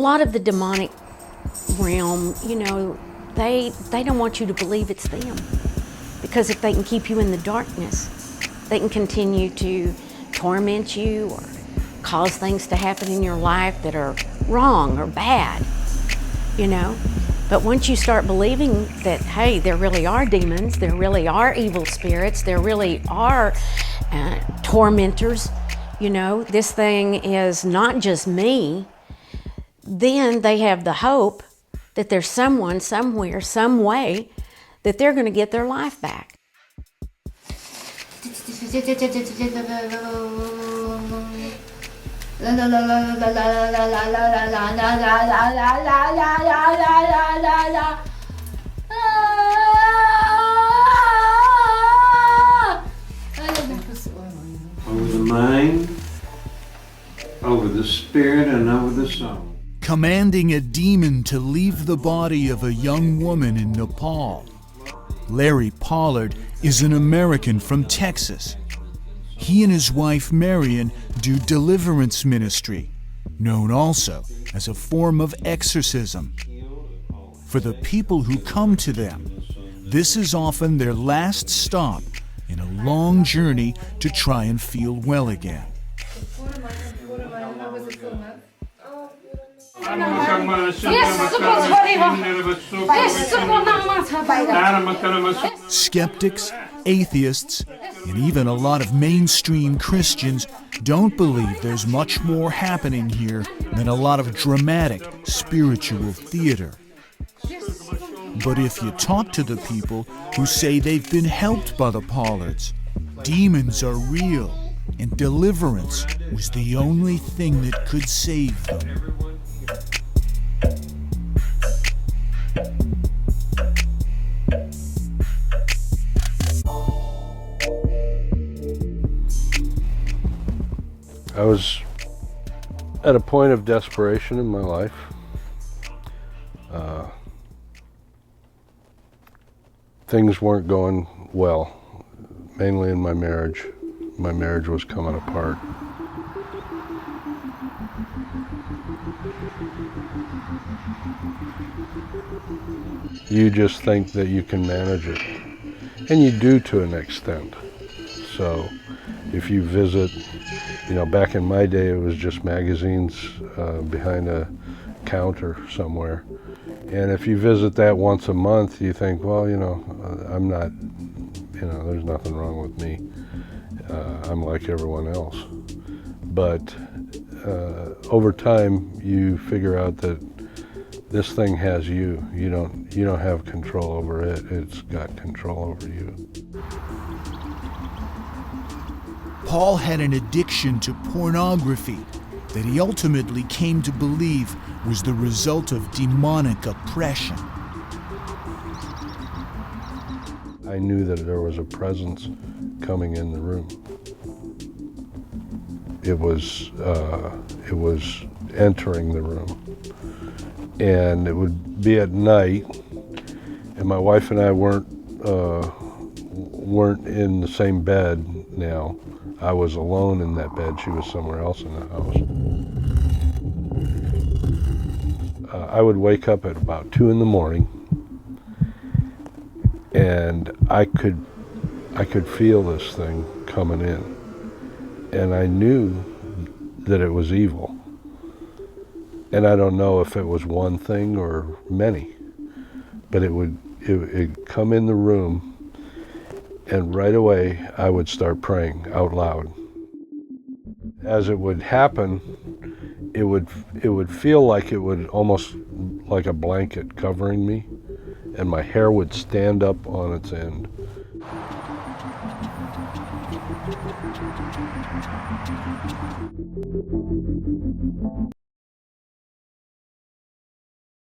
lot of the demonic realm, you know, they don't want you to believe it's them, because if they can keep you in the darkness, they can continue to torment you or cause things to happen in your life that are wrong or bad, you know. But once you start believing that, hey, there really are demons, there really are evil spirits, there really are tormentors, you know, this thing is not just me, then they have the hope that there's someone, somewhere, some way that they're going to get their life back. Over the mind, over the spirit, and over the soul. Commanding a demon to leave the body of a young woman in Nepal. Larry Pollard is an American from Texas. He and his wife Marion do deliverance ministry, known also as a form of exorcism. For the people who come to them, this is often their last stop in a long journey to try and feel well again. Skeptics, atheists, and even a lot of mainstream Christians don't believe there's much more happening here than a lot of dramatic spiritual theater. But if you talk to the people who say they've been helped by the Pollards, demons are real, and deliverance was the only thing that could save them. I was at a point of desperation in my life. Things weren't going well, mainly in my marriage. My marriage was coming apart. You just think that you can manage it, and you do to an extent. So if you visit, you know, back in my day it was just magazines behind a counter somewhere. And if you visit that once a month, you think, well, you know, I'm not, you know, there's nothing wrong with me. I'm like everyone else. But over time, you figure out that this thing has you. You don't have control over it. It's got control over you. Paul had an addiction to pornography that he ultimately came to believe was the result of demonic oppression. I knew that there was a presence coming in the room. It was entering the room. And it would be at night, and my wife and I weren't in the same bed now. I was alone in that bed. She was somewhere else in the house. I would wake up at about 2 a.m, and I could feel this thing coming in, and I knew that it was evil. And I don't know if it was one thing or many, but it'd come in the room, and right away I would start praying out loud. As it would happen, it would feel like it would almost like a blanket covering me, and my hair would stand up on its end.